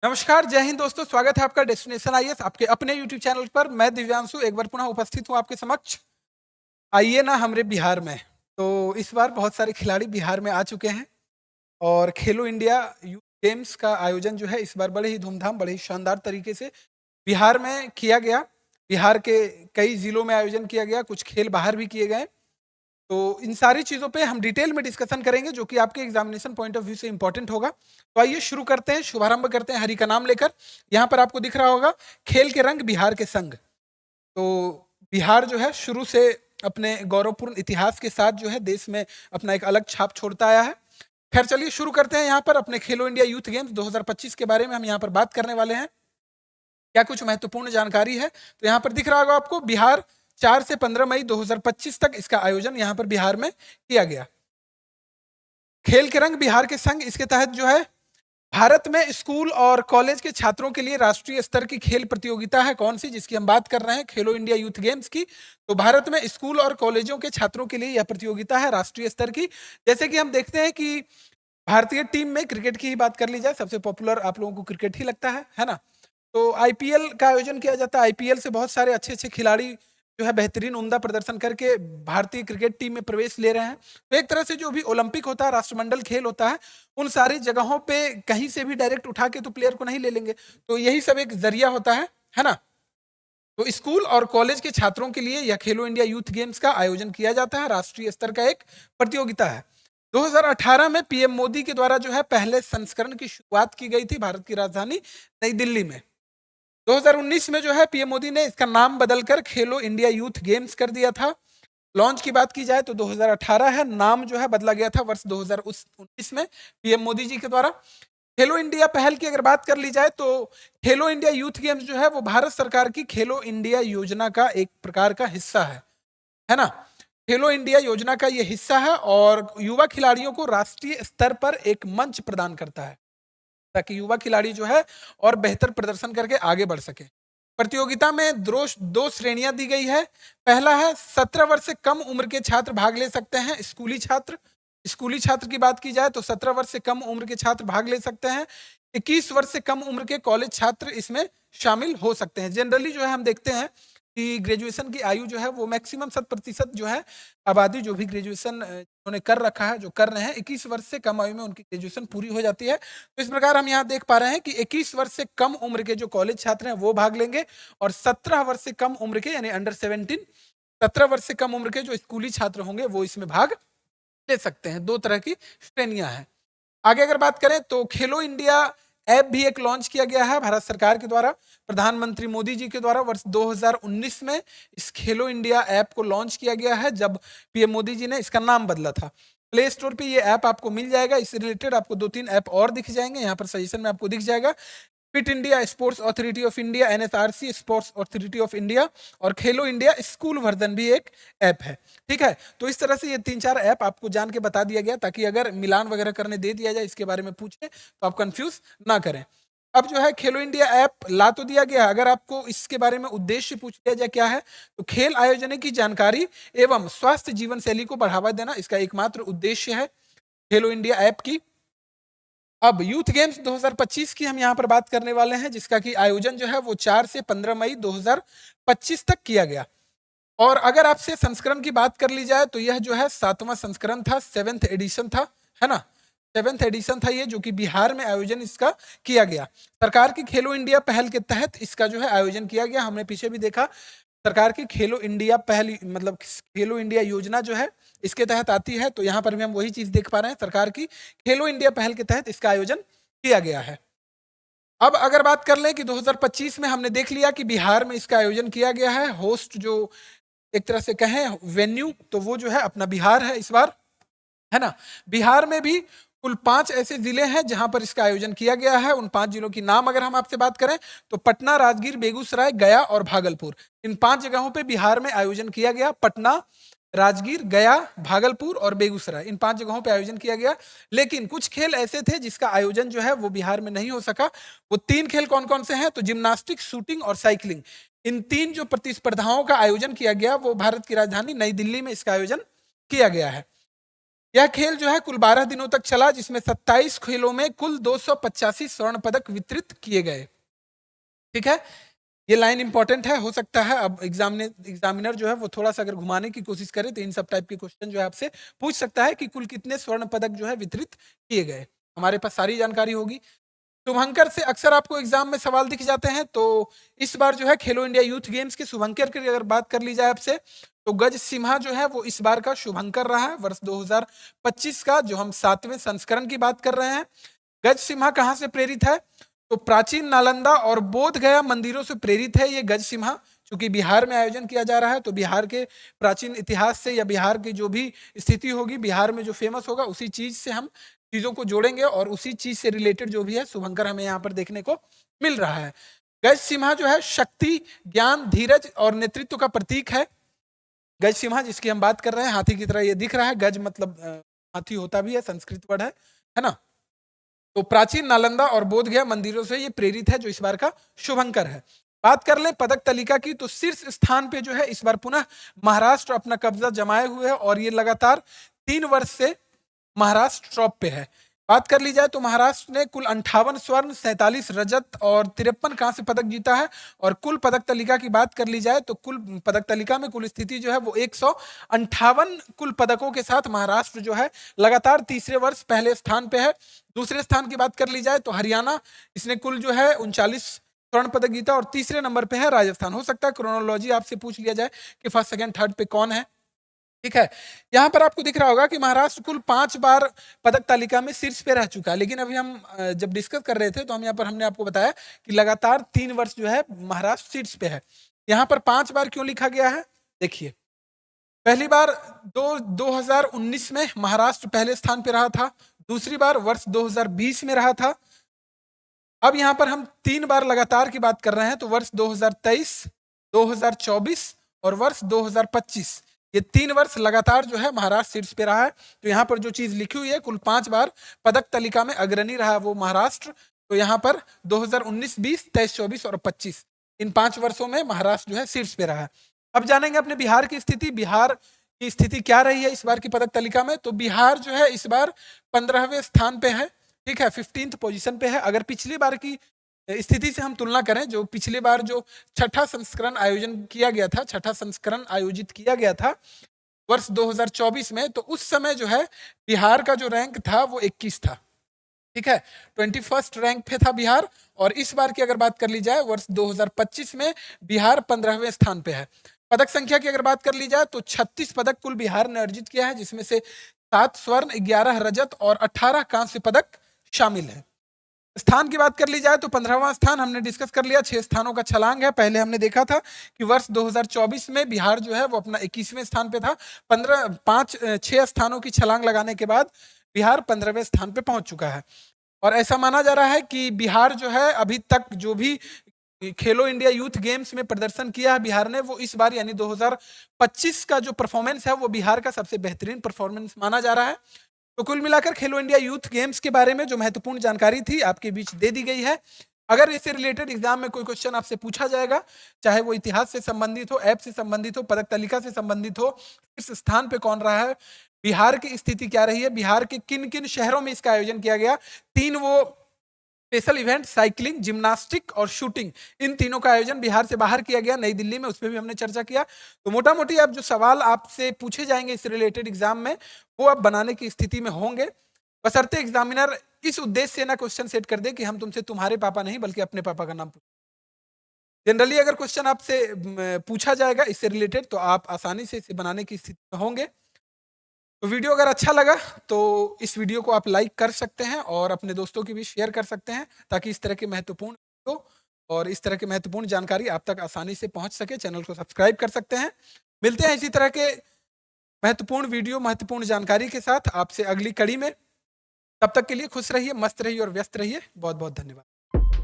नमस्कार, जय हिंद दोस्तों। स्वागत है आपका डेस्टिनेशन आईएएस आपके अपने यूट्यूब चैनल पर। मैं दिव्यांशु एक बार पुनः उपस्थित हूँ आपके समक्ष। आइए ना हमारे बिहार में। तो इस बार बहुत सारे खिलाड़ी बिहार में आ चुके हैं और खेलो इंडिया यूथ गेम्स का आयोजन जो है इस बार बड़े ही धूमधाम, बड़े ही शानदार तरीके से बिहार में किया गया। बिहार के कई जिलों में आयोजन किया गया, कुछ खेल बाहर भी किए गए। तो इन सारी चीज़ों पे हम डिटेल में डिस्कशन करेंगे जो कि आपके एग्जामिनेशन पॉइंट ऑफ व्यू से इंपॉर्टेंट होगा। तो आइए शुरू करते हैं, शुभारंभ करते हैं हरि का नाम लेकर। यहाँ पर आपको दिख रहा होगा खेल के रंग बिहार के संग। तो बिहार जो है शुरू से अपने गौरवपूर्ण इतिहास के साथ जो है देश में अपना एक अलग छाप छोड़ता आया है। खैर चलिए शुरू करते हैं यहाँ पर अपने खेलो इंडिया यूथ गेम्स 2025 के बारे में हम यहाँ पर बात करने वाले हैं। क्या कुछ महत्वपूर्ण जानकारी है तो यहाँ पर दिख रहा होगा आपको, बिहार 4 से 15 मई 2025 तक इसका आयोजन यहाँ पर बिहार में किया गया। खेल के रंग बिहार के संग, इसके तहत जो है भारत में स्कूल और कॉलेज के छात्रों के लिए राष्ट्रीय स्तर की खेल प्रतियोगिता है। कौन सी? जिसकी हम बात कर रहे हैं, खेलो इंडिया यूथ गेम्स की। तो भारत में स्कूल और कॉलेजों के छात्रों के लिए यह प्रतियोगिता है राष्ट्रीय स्तर की। जैसे कि हम देखते हैं कि भारतीय टीम में क्रिकेट की ही बात कर ली जाए, सबसे पॉपुलर आप लोगों को क्रिकेट ही लगता है ना। तो आईपीएल का आयोजन किया जाता है। आईपीएल से बहुत सारे अच्छे अच्छे खिलाड़ी जो है बेहतरीन उम्दा प्रदर्शन करके भारतीय क्रिकेट टीम में प्रवेश ले रहे हैं। तो एक तरह से जो भी ओलंपिक होता है, राष्ट्रमंडल खेल होता है, उन सारी जगहों पे कहीं से भी डायरेक्ट उठा के तो प्लेयर को नहीं ले लेंगे। तो यही सब एक जरिया होता है ना। तो स्कूल और कॉलेज के छात्रों के लिए यह खेलो इंडिया यूथ गेम्स का आयोजन किया जाता है, राष्ट्रीय स्तर का एक प्रतियोगिता है। 2018 में पीएम मोदी के द्वारा जो है पहले संस्करण की शुरुआत की गई थी भारत की राजधानी नई दिल्ली में। 2019 में जो है पीएम मोदी ने इसका नाम बदलकर खेलो इंडिया यूथ गेम्स कर दिया था। लॉन्च की बात की जाए तो 2018 है, नाम जो है बदला गया था वर्ष 2019 में पीएम मोदी जी के द्वारा। खेलो इंडिया पहल की अगर बात कर ली जाए तो खेलो इंडिया यूथ गेम्स जो है वो भारत सरकार की खेलो इंडिया योजना का एक प्रकार का हिस्सा है ना। खेलो इंडिया योजना का ये हिस्सा है और युवा खिलाड़ियों को राष्ट्रीय स्तर पर एक मंच प्रदान करता है ताकि युवा खिलाड़ी जो है और बेहतर प्रदर्शन करके आगे बढ़ सके। प्रतियोगिता में दो श्रेणियां दी गई है। पहला है 17 वर्ष से कम उम्र के छात्र भाग ले सकते हैं, स्कूली छात्र। स्कूली छात्र की बात की जाए तो 17 वर्ष से कम उम्र के छात्र भाग ले सकते हैं। 21 वर्ष से कम उम्र के कॉलेज छात्र इसमें शामिल हो सकते हैं। जनरली जो है हम देखते हैं कि ग्रेजुएशन की आयु जो है वो मैक्सिमम 100% जो है आबादी जो भी ग्रेजुएशन उन्होंने कर रखा है, जो कर रहे हैं, 21 वर्ष से कम आयु में उनकी ग्रेजुएशन पूरी हो जाती है। तो इस प्रकार हम यहाँ देख पा रहे हैं कि 21 वर्ष से कम उम्र के जो कॉलेज छात्र हैं वो भाग लेंगे और 17 वर्ष से कम उम्र के यानी अंडर 17, 17 वर्ष से कम उम्र के जो स्कूली छात्र होंगे वो इसमें भाग ले सकते हैं। दो तरह की श्रेणियां हैं। आगे अगर बात करें तो खेलो इंडिया ऐप भी एक लॉन्च किया गया है भारत सरकार के द्वारा, प्रधानमंत्री मोदी जी के द्वारा वर्ष 2019 में इस खेलो इंडिया ऐप को लॉन्च किया गया है जब पीएम मोदी जी ने इसका नाम बदला था। प्ले स्टोर पे ये ऐप आपको मिल जाएगा। इससे रिलेटेड आपको 2-3 ऐप और दिख जाएंगे, यहाँ पर सजेशन में आपको दिख जाएगा। Fit India sports authority of India, NSRC sports authority of India और खेलो इंडिया स्कूल वर्जन भी एक ऐप है। ठीक है, तो इस तरह से ये 3-4 ऐप आपको जान के बता दिया गया ताकि अगर मिलान वगैरह करने दे दिया जाए, इसके बारे में पूछे तो आप कंफ्यूज ना करें। अब जो है खेलो इंडिया ऐप ला तो दिया गया, अगर आपको इसके बारे में उद्देश्य पूछ लिया जाए क्या है तो खेल आयोजन की जानकारी एवं स्वास्थ्य जीवन शैली को बढ़ावा देना इसका एकमात्र उद्देश्य है खेलो इंडिया ऐप की। अब यूथ गेम्स 2025 की हम यहाँ पर बात करने वाले हैं, जिसका कि आयोजन जो है वो 4 से 15 मई 2025 तक किया गया। और अगर आपसे संस्करण की बात कर ली जाए तो यह जो है 7वां संस्करण था, 7th एडिशन था, है ना। 7th एडिशन था ये, जो कि बिहार में आयोजन इसका किया गया। सरकार की खेलो इंडिया पहल के तहत इसका जो है आयोजन किया गया। हमने पीछे भी देखा सरकार की खेलो इंडिया पहल मतलब खेलो इंडिया योजना जो है इसके तहत आती है। तो यहाँ पर भी हम वही चीज देख पा रहे हैं, सरकार की खेलो इंडिया पहल के तहत इसका आयोजन किया गया है। अब अगर बात कर लें कि 2025 में हमने देख लिया कि बिहार में इसका आयोजन किया गया है। होस्ट जो एक तरह से कहें वेन्यू, तो वो जो है अपना बिहार है इस बार, है ना। बिहार में भी कुल 5 ऐसे जिले हैं जहां पर इसका आयोजन किया गया है। उन 5 जिलों की नाम अगर हम आपसे बात करें तो पटना, राजगीर, बेगूसराय, गया और भागलपुर, इन 5 जगहों पे बिहार में आयोजन किया गया। पटना, राजगीर, गया, भागलपुर और बेगूसराय, इन 5 जगहों पे आयोजन किया गया। लेकिन कुछ खेल ऐसे थे जिसका आयोजन जो है वो बिहार में नहीं हो सका। वो 3 खेल कौन कौन से हैं? तो जिम्नास्टिक, शूटिंग और साइकिलिंग, इन 3 जो प्रतिस्पर्धाओं का आयोजन किया गया वो भारत की राजधानी नई दिल्ली में इसका आयोजन किया गया है। यह खेल जो है कुल 12 दिनों तक चला, जिसमें 27 खेलों में कुल 285 स्वर्ण पदक वितरित किए गए। ठीक है, ये लाइन इंपॉर्टेंट है, हो सकता है अब एग्जामिनर जो है वो थोड़ा सा अगर घुमाने की कोशिश करे तो इन सब टाइप के क्वेश्चन जो है आपसे पूछ सकता है कि कुल कितने स्वर्ण पदक जो है वितरित किए गए। हमारे पास सारी जानकारी होगी। शुभंकर से अक्सर आपको एग्जाम में सवाल दिख जाते हैं, तो इस बार जो है खेलो इंडिया यूथ गेम्स के शुभंकर की अगर बात कर ली जाए आपसे, तो गज सिम्हा जो है वो इस बार का शुभंकर रहा है, वर्ष 2025 का, जो हम 7वें संस्करण की बात कर रहे हैं। गज सिम्हा कहाँ से प्रेरित है? तो प्राचीन नालंदा और बोध गया मंदिरों से प्रेरित है ये गज सिम्हा। चूंकि बिहार में आयोजन किया जा रहा है, तो बिहार के प्राचीन इतिहास से या बिहार की जो भी स्थिति होगी, बिहार में जो फेमस होगा, उसी चीज से हम चीजों को जोड़ेंगे और उसी चीज से रिलेटेड जो भी है शुभंकर हमें यहाँ पर देखने को मिल रहा है। गज सिम्हा जो है शक्ति, ज्ञान, धीरज और नेतृत्व का प्रतीक है। गज सिम्हा जिसकी हम बात कर रहे हैं, हाथी की तरह ये दिख रहा है। गज मतलब हाथी होता भी है, संस्कृत वर्ड है ना। तो प्राचीन नालंदा और बोध गया मंदिरों से ये प्रेरित है, जो इस बार का शुभंकर है। बात कर लें पदक तालिका की, तो शीर्ष स्थान पे जो है इस बार पुनः महाराष्ट्र अपना कब्जा जमाए हुए है और ये लगातार 3 वर्ष से महाराष्ट्र टॉप पे है। बात कर ली जाए तो महाराष्ट्र ने कुल 58 स्वर्ण, 47 रजत और 53 कांस्य पदक जीता है। और कुल पदक तालिका की बात कर ली जाए तो कुल पदक तालिका में कुल स्थिति जो है वो 158 कुल पदकों के साथ महाराष्ट्र जो है लगातार तीसरे वर्ष पहले स्थान पे है। दूसरे स्थान की बात कर ली जाए तो हरियाणा, इसने कुल जो है 39 स्वर्ण पदक जीता और तीसरे नंबर पे है राजस्थान। हो सकता है क्रोनोलॉजी आपसे पूछ लिया जाए कि फर्स्ट, सेकंड, थर्ड पे कौन है। ठीक है, यहाँ पर आपको दिख रहा होगा कि महाराष्ट्र कुल 5 बार पदक तालिका में शीर्ष पे रह चुका है। लेकिन अभी हम जब डिस्कस कर रहे थे तो हम यहाँ पर हमने आपको बताया कि लगातार 3 वर्ष जो है महाराष्ट्र शीर्ष पे है। यहाँ पर 5 बार क्यों लिखा गया है? देखिए, पहली बार 2019 में महाराष्ट्र पहले स्थान पे रहा था। दूसरी बार वर्ष 2020 में रहा था। अब यहाँ पर हम 3 बार लगातार की बात कर रहे हैं, तो वर्ष 2023, 2024 और वर्ष 2025, ये 3 वर्ष लगातार जो है महाराष्ट्र शीर्ष पे रहा है। तो यहाँ पर जो चीज लिखी हुई है, कुल 5 बार पदक तालिका में अग्रणी रहा है वो महाराष्ट्र। तो यहाँ पर 2019, 20, 23, 24 और 25, इन 5 वर्षों में महाराष्ट्र जो है शीर्ष पे रहा है। अब जानेंगे अपने बिहार की स्थिति। बिहार की स्थिति क्या रही है इस बार की पदक तालिका में? तो बिहार जो है इस बार 15वें स्थान पे है। ठीक है, 15th पोजीशन पे है। अगर पिछली बार की स्थिति से हम तुलना करें, जो पिछली बार जो छठा संस्करण आयोजन किया गया था, छठा संस्करण आयोजित किया गया था वर्ष 2024 में, तो उस समय जो है बिहार का जो रैंक था वो 21 था। ठीक है, 21st रैंक पे था बिहार। और इस बार की अगर बात कर ली जाए वर्ष 2025 में बिहार 15वें स्थान पे है। पदक संख्या की अगर बात कर ली जाए तो 36 पदक कुल बिहार ने अर्जित किया है, जिसमें से 7 स्वर्ण, 11 रजत और 18 कांस्य पदक शामिल है। स्थान की बात कर ली जाए तो 15वां स्थान हमने डिस्कस कर लिया। 6 स्थानों का छलांग है। पहले हमने देखा था कि वर्ष 2024 में बिहार जो है वो अपना 21वें स्थान पे था। 6 स्थानों की छलांग लगाने के बाद बिहार 15वें स्थान पे पहुंच चुका है। और ऐसा माना जा रहा है कि बिहार जो है अभी तक जो भी खेलो इंडिया यूथ गेम्स में प्रदर्शन किया है बिहार ने, वो इस बार यानी 2025 का जो परफॉर्मेंस है वो बिहार का सबसे बेहतरीन परफॉर्मेंस माना जा रहा है। तो कुल मिलाकर खेलो इंडिया यूथ गेम्स के बारे में जो महत्वपूर्ण जानकारी थी आपके बीच दे दी गई है। अगर इससे रिलेटेड एग्जाम में कोई क्वेश्चन आपसे पूछा जाएगा, चाहे वो इतिहास से संबंधित हो, ऐप से संबंधित हो, पदक तालिका से संबंधित हो, किस स्थान पे कौन रहा है, बिहार की स्थिति क्या रही है, बिहार के किन किन शहरों में इसका आयोजन किया गया, 3 वो स्पेशल इवेंट साइकिलिंग, जिम्नास्टिक और शूटिंग, इन तीनों का आयोजन बिहार से बाहर किया गया नई दिल्ली में, उस पर भी हमने चर्चा किया। तो मोटा मोटी अब जो सवाल आपसे पूछे जाएंगे इस रिलेटेड एग्जाम में, वो आप बनाने की स्थिति में होंगे, बशर्ते एग्जामिनर इस उद्देश्य से ना क्वेश्चन सेट कर दे कि हम तुमसे तुम्हारे पापा नहीं बल्कि अपने पापा का नाम पूछें। जनरली अगर क्वेश्चन आपसे पूछा जाएगा इससे रिलेटेड, तो आप आसानी से इसे बनाने की स्थिति में होंगे। तो वीडियो अगर अच्छा लगा तो इस वीडियो को आप लाइक कर सकते हैं और अपने दोस्तों की भी शेयर कर सकते हैं, ताकि इस तरह के महत्वपूर्ण वीडियो और इस तरह की महत्वपूर्ण जानकारी आप तक आसानी से पहुंच सके। चैनल को सब्सक्राइब कर सकते हैं। मिलते हैं इसी तरह के महत्वपूर्ण वीडियो, महत्वपूर्ण जानकारी के साथ आपसे अगली कड़ी में। तब तक के लिए खुश रहिए, मस्त रहिए और व्यस्त रहिए। बहुत बहुत धन्यवाद।